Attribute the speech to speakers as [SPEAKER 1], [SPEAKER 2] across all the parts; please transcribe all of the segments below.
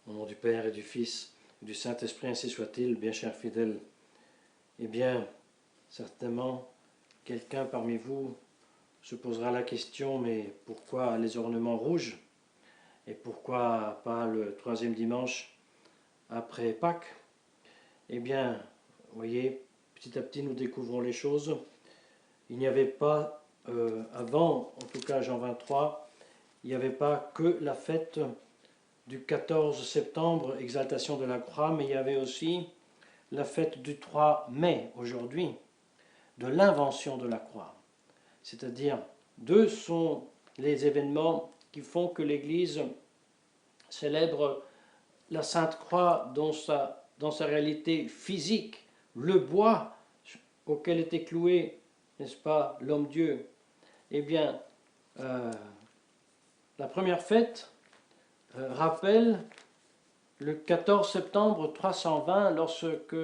[SPEAKER 1] Au nom du Père et du Fils et du Saint-Esprit, ainsi soit-il, bien chers fidèles. Eh bien, certainement, quelqu'un parmi vous se posera la question, mais pourquoi les ornements rouges? Et pourquoi pas le troisième dimanche après Pâques? Eh bien, vous voyez, petit à petit nous découvrons les choses. Il n'y avait pas, avant, en tout cas Jean 23, il n'y avait pas que la fête du 14 septembre, exaltation de la croix, mais il y avait aussi la fête du 3 mai, aujourd'hui, de l'invention de la croix. C'est-à-dire, deux sont les événements qui font que l'Église célèbre la Sainte Croix dans sa réalité physique, le bois auquel était cloué, n'est-ce pas, l'homme-dieu. Eh bien, la première fête rappelle le 14 septembre 320, lorsque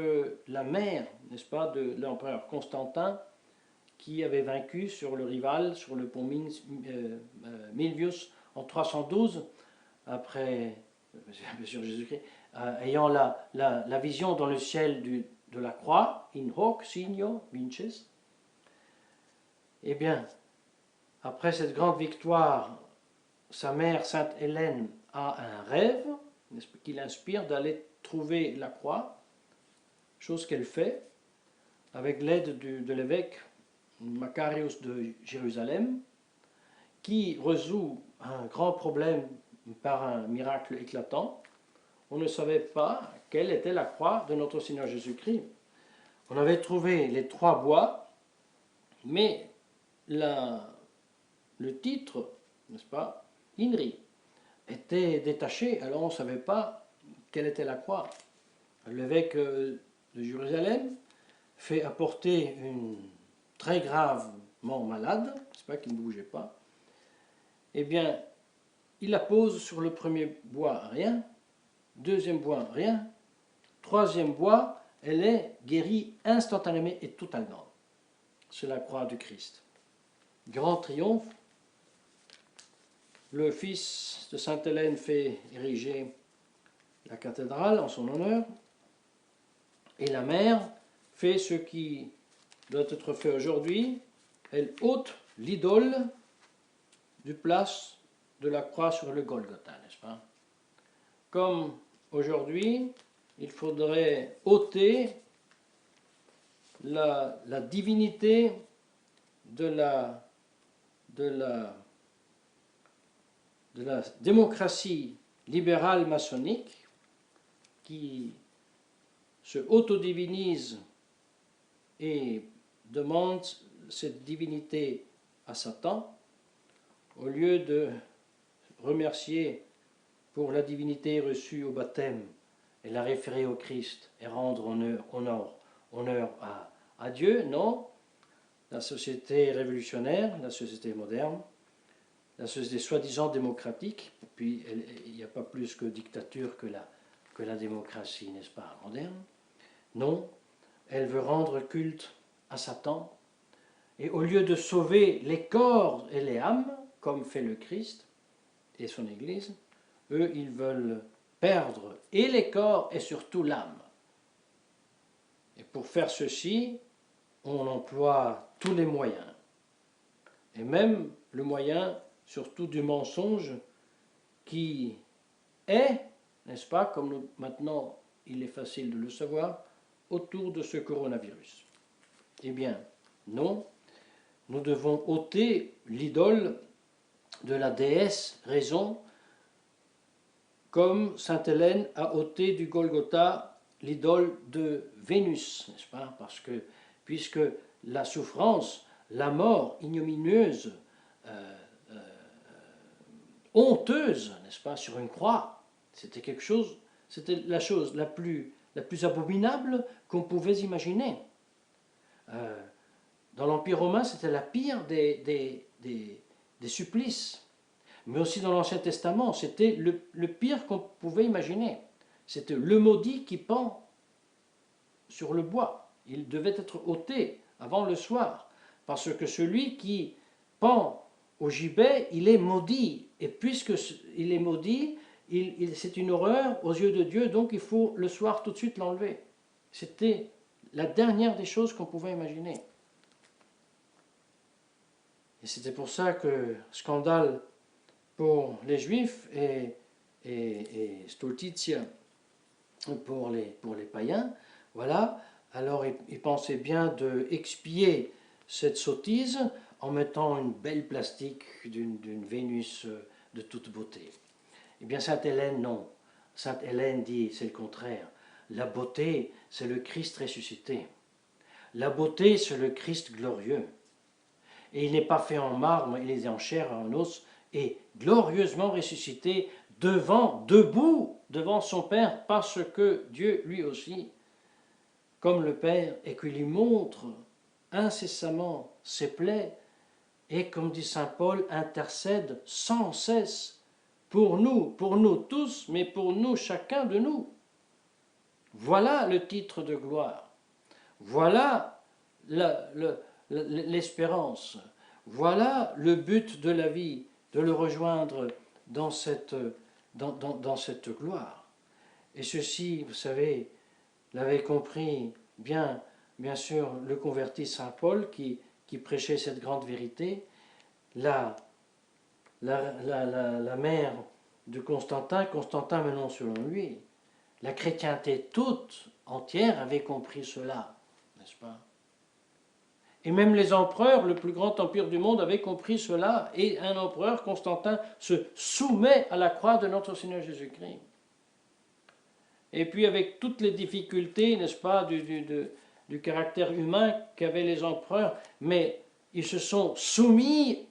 [SPEAKER 1] la mère, n'est-ce pas, de l'empereur Constantin, qui avait vaincu sur le rival, sur le pont Milvius en 312, après, sur Jésus-Christ, ayant la vision dans le ciel de la croix, in hoc signo vinces, eh bien, après cette grande victoire, sa mère, Sainte Hélène, a un rêve qui l'inspire d'aller trouver la croix, chose qu'elle fait avec l'aide de l'évêque Macarius de Jérusalem, qui résout un grand problème par un miracle éclatant. On ne savait pas quelle était la croix de notre Seigneur Jésus-Christ. On avait trouvé les trois bois, mais le titre, n'est-ce pas, INRI, était détaché, alors on ne savait pas quelle était la croix. L'évêque de Jérusalem fait apporter une très gravement malade, c'est pas qu'il ne bougeait pas. Eh bien, il la pose sur le premier bois, rien. Deuxième bois, rien. Troisième bois, elle est guérie instantanément et totalement. C'est la croix du Christ. Grand triomphe. Le fils de Sainte Hélène fait ériger la cathédrale en son honneur. Et la mère fait ce qui doit être fait aujourd'hui. Elle ôte l'idole du place de la croix sur le Golgotha, n'est-ce pas? Comme aujourd'hui, il faudrait ôter la divinité de la démocratie libérale maçonnique qui se autodivinise et demande cette divinité à Satan, au lieu de remercier pour la divinité reçue au baptême et la référer au Christ et rendre honneur à Dieu. Non, la société révolutionnaire, la société moderne, la société soi-disant démocratique, puis il n'y a pas plus que dictature que la démocratie, n'est-ce pas, moderne. Non, elle veut rendre culte à Satan, et au lieu de sauver les corps et les âmes, comme fait le Christ et son Église, eux, ils veulent perdre et les corps et surtout l'âme. Et pour faire ceci, on emploie tous les moyens, et même le moyen surtout du mensonge qui est, n'est-ce pas, comme maintenant il est facile de le savoir, autour de ce coronavirus. Eh bien, non, nous devons ôter l'idole de la déesse raison, comme sainte Hélène a ôté du Golgotha l'idole de Vénus, n'est-ce pas? Parce que, puisque la souffrance, la mort ignominieuse, honteuse, n'est-ce pas, sur une croix, c'était quelque chose, c'était la chose la plus abominable qu'on pouvait imaginer. Dans l'Empire romain, c'était la pire des supplices. Mais aussi dans l'Ancien Testament, c'était le pire qu'on pouvait imaginer. C'était le maudit qui pend sur le bois. Il devait être ôté avant le soir, parce que celui qui pend au gibet, il est maudit. Et puisqu'il est maudit, c'est une horreur aux yeux de Dieu, donc il faut le soir tout de suite l'enlever. C'était la dernière des choses qu'on pouvait imaginer. Et c'était pour ça que scandale pour les Juifs et stultitia pour les païens, voilà. Alors ils pensaient bien de expier cette sottise en mettant une belle plastique d'une Vénus de toute beauté. Eh bien, Sainte Hélène, non. Sainte Hélène dit, c'est le contraire. La beauté, c'est le Christ ressuscité. La beauté, c'est le Christ glorieux. Et il n'est pas fait en marbre, il est en chair et en os, et glorieusement ressuscité debout devant son Père, parce que Dieu, lui aussi, comme le Père, et qu'il lui montre incessamment ses plaies, et comme dit saint Paul, intercède sans cesse pour nous tous, mais pour nous, chacun de nous. Voilà le titre de gloire. Voilà l'espérance. Voilà le but de la vie, de le rejoindre dans cette gloire. Et ceci, vous savez, l'avait compris bien sûr, le converti saint Paul qui prêchait cette grande vérité. La mère de Constantin menant selon lui, la chrétienté toute entière avait compris cela, n'est-ce pas? Et même les empereurs, le plus grand empire du monde, avaient compris cela, et un empereur, Constantin, se soumet à la croix de notre Seigneur Jésus-Christ. Et puis avec toutes les difficultés, n'est-ce pas, du caractère humain qu'avaient les empereurs, mais ils se sont soumis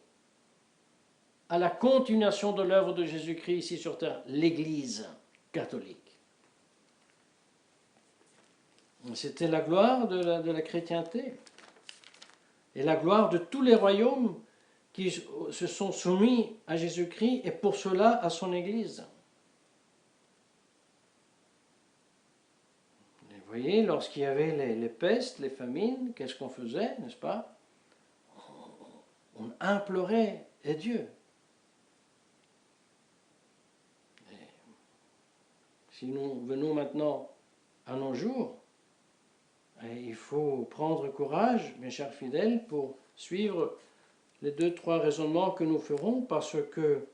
[SPEAKER 1] à la continuation de l'œuvre de Jésus-Christ ici sur terre, l'Église catholique. C'était la gloire de la chrétienté et la gloire de tous les royaumes qui se sont soumis à Jésus-Christ et pour cela à son Église. Et vous voyez, lorsqu'il y avait les pestes, les famines, qu'est-ce qu'on faisait, n'est-ce pas? On implorait les dieux. Si nous venons maintenant à nos jours, il faut prendre courage, mes chers fidèles, pour suivre les 2-3 raisonnements que nous ferons, parce que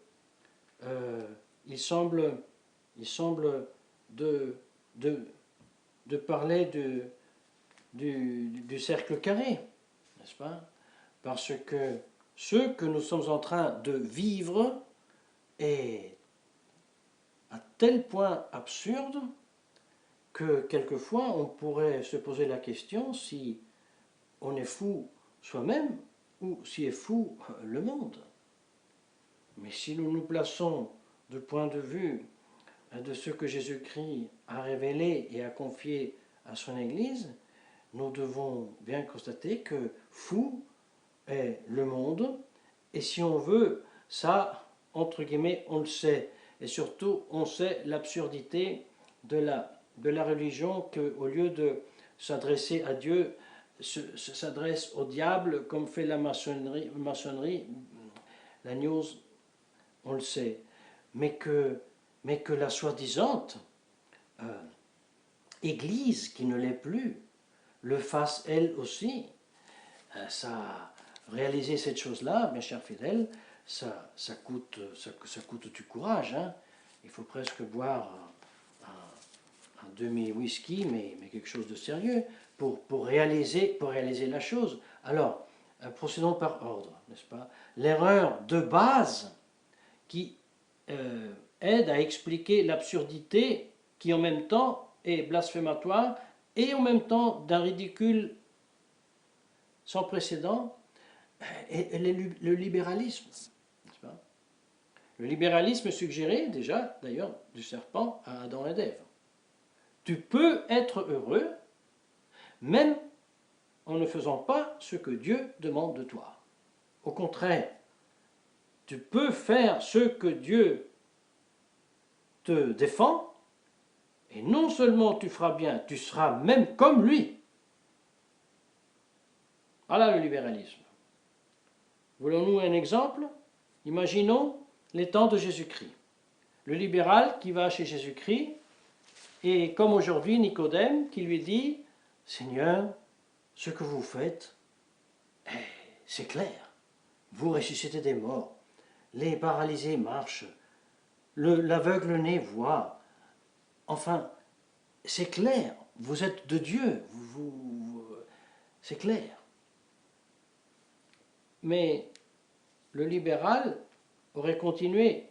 [SPEAKER 1] il semble de parler du cercle carré, n'est-ce pas? Parce que ce que nous sommes en train de vivre est à tel point absurde que quelquefois on pourrait se poser la question si on est fou soi-même ou si est fou le monde. Mais si nous nous plaçons du point de vue de ce que Jésus-Christ a révélé et a confié à son Église, nous devons bien constater que fou est le monde, et si on veut, ça, entre guillemets, on le sait. Et surtout, on sait l'absurdité de la religion qu'au lieu de s'adresser à Dieu, s'adresse au diable, comme fait la maçonnerie, la news, on le sait. Mais que la soi-disante Église, qui ne l'est plus, le fasse elle aussi, ça, réaliser cette chose-là, mes chers fidèles, ça coûte du courage. Hein. Il faut presque boire un demi-whisky, mais quelque chose de sérieux, pour réaliser la chose. Alors, procédons par ordre, n'est-ce pas? L'erreur de base qui aide à expliquer l'absurdité qui en même temps est blasphématoire et en même temps d'un ridicule sans précédent, est le libéralisme. N'est-ce pas? Le libéralisme suggéré déjà, d'ailleurs, du serpent à Adam et Ève. Tu peux être heureux, même en ne faisant pas ce que Dieu demande de toi. Au contraire, tu peux faire ce que Dieu te défend, et non seulement tu feras bien, tu seras même comme lui. Voilà le libéralisme. Voulons-nous un exemple? Imaginons les temps de Jésus-Christ. le libéral qui va chez Jésus-Christ, et comme aujourd'hui Nicodème qui lui dit, Seigneur, ce que vous faites, c'est clair, vous ressuscitez des morts, les paralysés marchent, l'aveugle-né voit, enfin, c'est clair, vous êtes de Dieu, c'est clair. Mais le libéral aurait continué,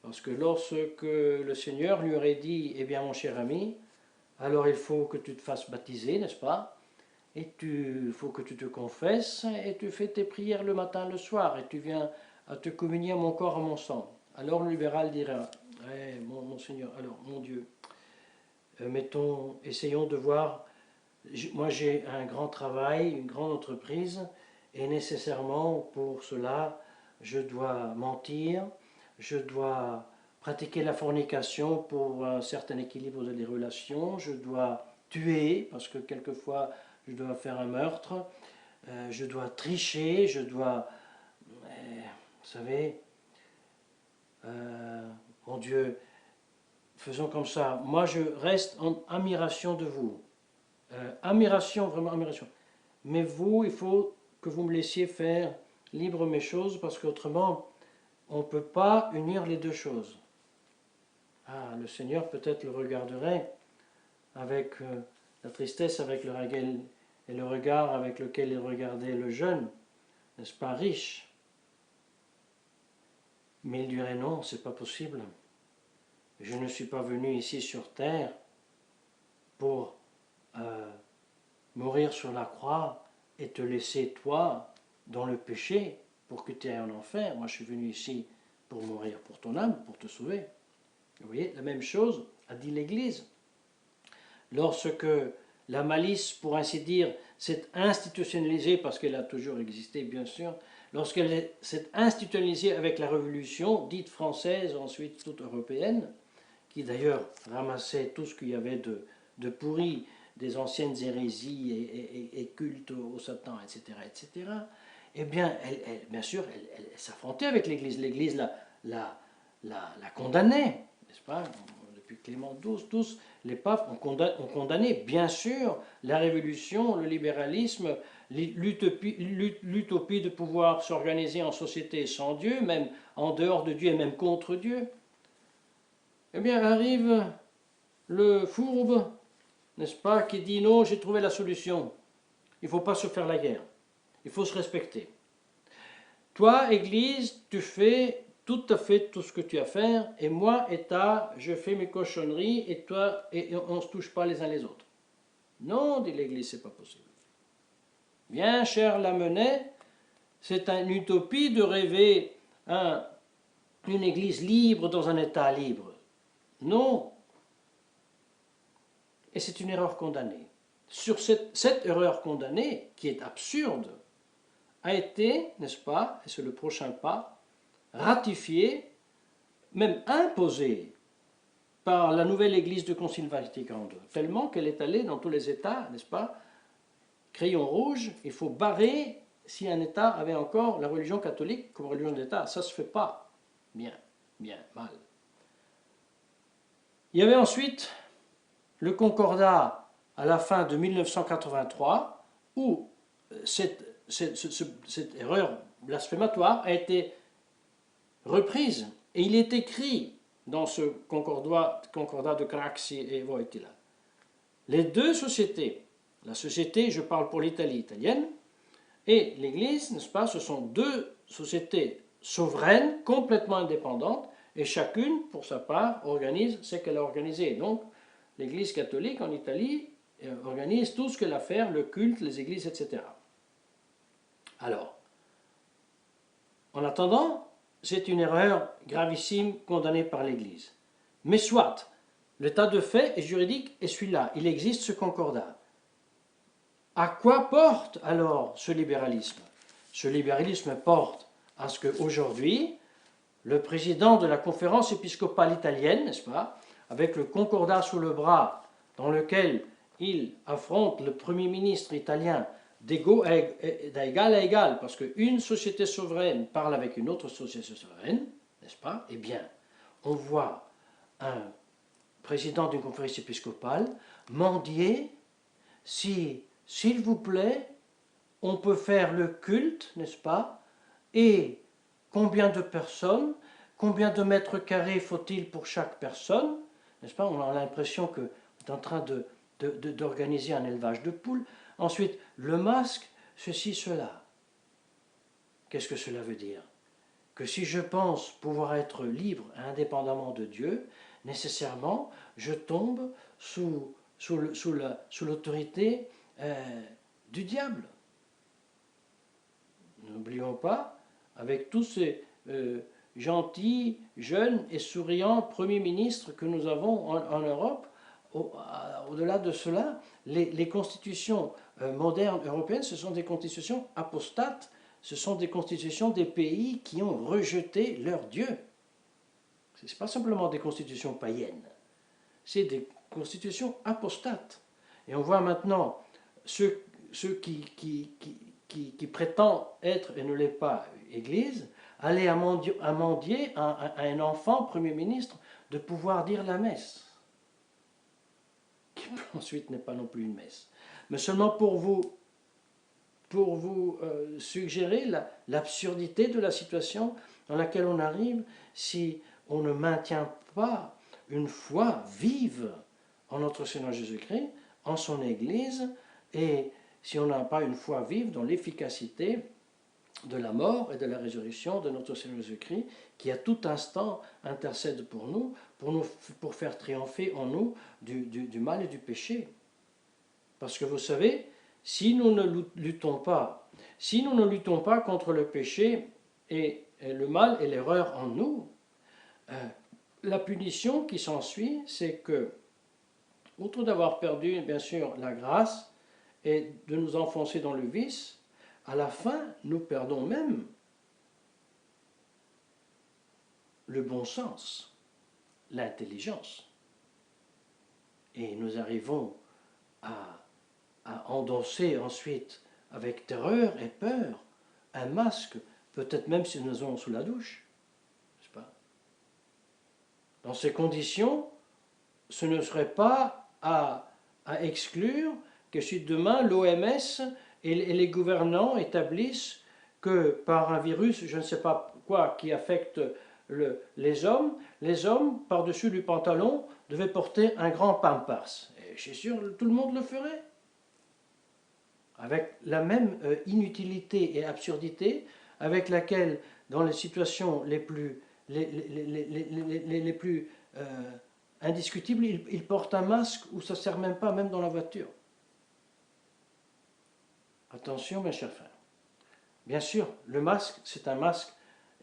[SPEAKER 1] parce que lorsque le Seigneur lui aurait dit, eh bien mon cher ami, alors il faut que tu te fasses baptiser, n'est-ce pas? Et il faut que tu te confesses, et tu fais tes prières le matin, le soir, et tu viens à te communier à mon corps, à mon sang. Alors le libéral dira, mon Seigneur, alors mon Dieu, essayons de voir, moi j'ai un grand travail, une grande entreprise, et nécessairement pour cela, je dois mentir, je dois pratiquer la fornication pour un certain équilibre des relations, je dois tuer, parce que quelquefois je dois faire un meurtre, je dois tricher, je dois, vous savez, mon Dieu, faisons comme ça. Moi, je reste en admiration de vous. Admiration, vraiment admiration. Mais vous, il faut que vous me laissiez faire libre mes choses, parce qu'autrement, on ne peut pas unir les deux choses. Ah, le Seigneur peut-être le regarderait avec la tristesse avec et le regard avec lequel il regardait le jeune, n'est-ce pas, riche. Mais il dirait non, c'est pas possible. Je ne suis pas venu ici sur terre pour mourir sur la croix et te laisser toi dans le péché pour que tu ailles en enfer. Moi je suis venu ici pour mourir pour ton âme, pour te sauver. Vous voyez, la même chose a dit l'Église. Lorsque la malice, pour ainsi dire, s'est institutionnalisée, parce qu'elle a toujours existé bien sûr, lorsqu'elle s'est institutionnalisée avec la Révolution, dite française, ensuite toute européenne, qui d'ailleurs ramassait tout ce qu'il y avait de pourri, des anciennes hérésies et cultes au Satan, etc., etc., eh bien, bien sûr, elle s'affrontait avec l'Église. L'Église la condamnait, n'est-ce pas? Depuis Clément XII, tous les papes ont condamné, bien sûr, la révolution, le libéralisme, l'utopie de pouvoir s'organiser en société sans Dieu, même en dehors de Dieu et même contre Dieu. Eh bien, arrive le fourbe, n'est-ce pas, qui dit non, j'ai trouvé la solution. Il ne faut pas se faire la guerre. Il faut se respecter. Toi, Église, tu fais tout à fait tout ce que tu as à faire, et moi, État, je fais mes cochonneries, et toi, et on ne se touche pas les uns les autres. Non, dit l'Église, c'est pas possible. Bien, cher Lamennais, c'est une utopie de rêver une Église libre dans un État libre. Non. Et c'est une erreur condamnée. Sur cette erreur condamnée, qui est absurde, a été, n'est-ce pas, et c'est le prochain pas, ratifiée, même imposée par la nouvelle Église du Concile Vatican II, tellement qu'elle est allée dans tous les États, n'est-ce pas, crayon rouge, il faut barrer si un État avait encore la religion catholique comme religion d'État. Ça ne se fait pas. Bien, mal. Il y avait ensuite le Concordat à la fin de 1983, où cette erreur blasphématoire a été reprise, et il est écrit dans ce concordat de Craxi et Wojtyla. Les deux sociétés, la société, je parle pour l'Italie italienne, et l'Église, n'est-ce pas, ce sont deux sociétés souveraines, complètement indépendantes, et chacune, pour sa part, organise ce qu'elle a organisé. Donc, l'Église catholique en Italie organise tout ce qu'elle a à faire, le culte, les églises, etc. Alors, en attendant, c'est une erreur gravissime condamnée par l'Église. Mais soit, l'état de fait et juridique est celui-là, il existe ce concordat. À quoi porte alors ce libéralisme? Ce libéralisme porte à ce qu'aujourd'hui, le président de la conférence épiscopale italienne, n'est-ce pas, avec le concordat sous le bras, dans lequel il affronte le premier ministre italien d'égal à égal, parce qu'une société souveraine parle avec une autre société souveraine, n'est-ce pas? Eh bien, on voit un président d'une conférence épiscopale mendier si, s'il vous plaît, on peut faire le culte, n'est-ce pas, et combien de personnes, combien de mètres carrés faut-il pour chaque personne, n'est-ce pas, on a l'impression qu'on est en train d'organiser un élevage de poules. Ensuite, le masque, ceci, cela. Qu'est-ce que cela veut dire? Que si je pense pouvoir être libre indépendamment de Dieu, nécessairement, je tombe sous l'autorité du diable. N'oublions pas, avec tous ces gentils, jeunes et souriants premiers ministres que nous avons en Europe, au-delà de cela, les constitutions modernes européennes, ce sont des constitutions apostates, ce sont des constitutions des pays qui ont rejeté leur Dieu. Ce n'est pas simplement des constitutions païennes, c'est des constitutions apostates. Et on voit maintenant ceux qui prétendent être et ne l'est pas Église, aller à mendier à un enfant Premier ministre de pouvoir dire la messe, qui ensuite n'est pas non plus une messe. Mais seulement pour vous suggérer l'absurdité de la situation dans laquelle on arrive si on ne maintient pas une foi vive en notre Seigneur Jésus-Christ, en son Église, et si on n'a pas une foi vive dans l'efficacité de la mort et de la résurrection de notre Seigneur Jésus-Christ, qui à tout instant intercède pour nous, pour faire triompher en nous du mal et du péché. Parce que vous savez, si nous ne luttons pas contre le péché et le mal et l'erreur en nous, la punition qui s'ensuit, c'est que, outre d'avoir perdu, bien sûr, la grâce et de nous enfoncer dans le vice, à la fin, nous perdons même le bon sens, l'intelligence. Et nous arrivons à endosser ensuite, avec terreur et peur, un masque, peut-être même si nous sommes sous la douche. N'est-ce pas? Dans ces conditions, ce ne serait pas à exclure que si demain l'OMS et les gouvernants établissent que par un virus, je ne sais pas quoi, qui affecte les hommes, par-dessus du pantalon, devaient porter un grand pampers. Et je suis sûr que tout le monde le ferait. Avec la même inutilité et absurdité avec laquelle, dans les situations les plus indiscutibles, il porte un masque où ça ne sert même pas, même dans la voiture. Attention, mes chers frères. Bien sûr, le masque, c'est un masque,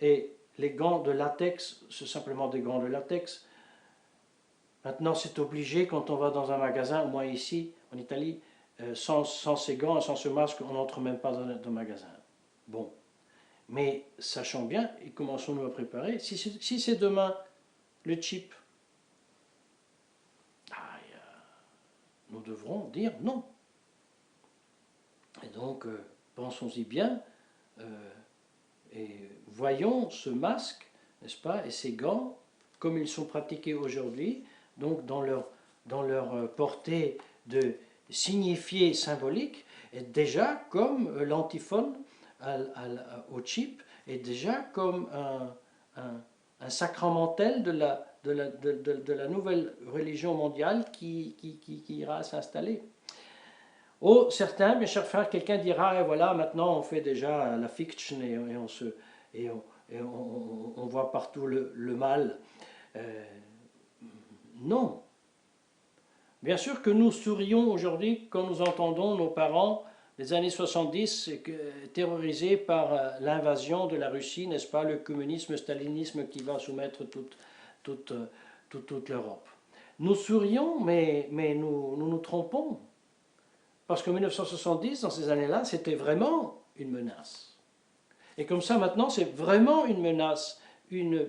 [SPEAKER 1] et les gants de latex, c'est simplement des gants de latex. Maintenant, c'est obligé quand on va dans un magasin, moi ici, en Italie, sans ces gants, sans ce masque, on n'entre même pas dans un magasin. Bon. Mais sachons bien, et commençons-nous à préparer, si c'est demain le chip, nous devrons dire non. Et donc, pensons-y bien, et voyons ce masque, n'est-ce pas, et ces gants, comme ils sont pratiqués aujourd'hui, donc dans leur portée de signifié symbolique, et déjà comme l'antiphone au chip, et déjà comme un sacramentel de la nouvelle religion mondiale qui ira s'installer. Oh, certains, mes chers frères, quelqu'un dira, et voilà, maintenant on fait déjà la fiction et on voit partout le mal. Non. Bien sûr que nous sourions aujourd'hui quand nous entendons nos parents des années 70 terrorisés par l'invasion de la Russie, n'est-ce pas, le communisme, le stalinisme qui va soumettre toute l'Europe. Nous sourions, mais nous trompons. Parce qu'en 1970, dans ces années-là, c'était vraiment une menace. Et comme ça, maintenant, c'est vraiment une menace, une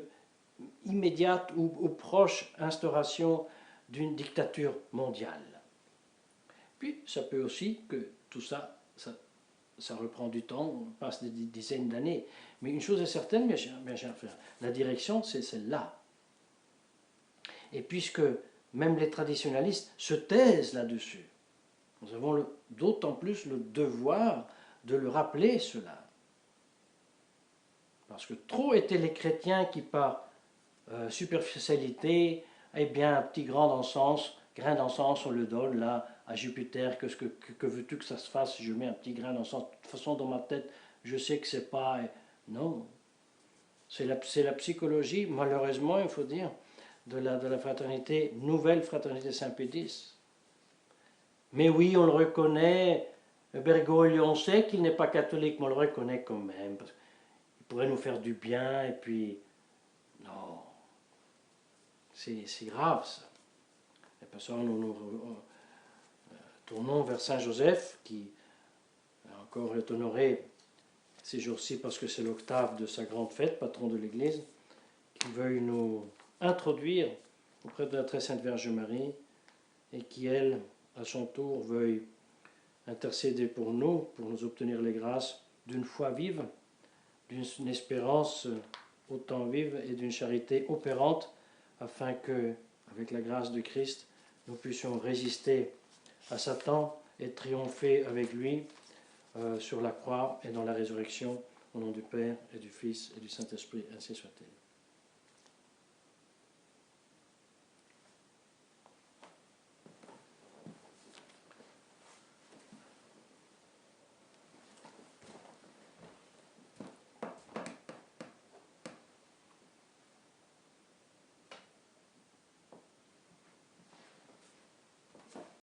[SPEAKER 1] immédiate ou proche instauration d'une dictature mondiale. Puis, ça peut aussi que tout ça reprend du temps, on passe des dizaines d'années. Mais une chose est certaine, mes chers frères, la direction, c'est celle-là. et puisque même les traditionalistes se taisent là-dessus, nous avons d'autant plus le devoir de le rappeler cela. Parce que trop étaient les chrétiens qui, par superficialité, eh bien, un petit grain d'encens, on le donne là à Jupiter, que veux-tu que ça se fasse si je mets un petit grain d'encens? De toute façon, dans ma tête, je sais que c'est pas... Non, c'est la psychologie, malheureusement, il faut dire, de la fraternité, nouvelle fraternité Saint-Pédis. Mais oui, on le reconnaît, Bergoglio, on sait qu'il n'est pas catholique, mais on le reconnaît quand même, parce qu'il pourrait nous faire du bien, et puis, non, c'est grave ça. Et puis ça, nous tournons vers Saint Joseph, qui encore est honoré ces jours-ci parce que c'est l'octave de sa grande fête, patron de l'Église, qui veuille nous introduire auprès de la très sainte Vierge Marie, et qui, elle, à son tour, veuille intercéder pour nous obtenir les grâces d'une foi vive, d'une espérance autant vive et d'une charité opérante, afin que, avec la grâce de Christ, nous puissions résister à Satan et triompher avec lui sur la croix et dans la résurrection, au nom du Père et du Fils et du Saint-Esprit, ainsi soit-il.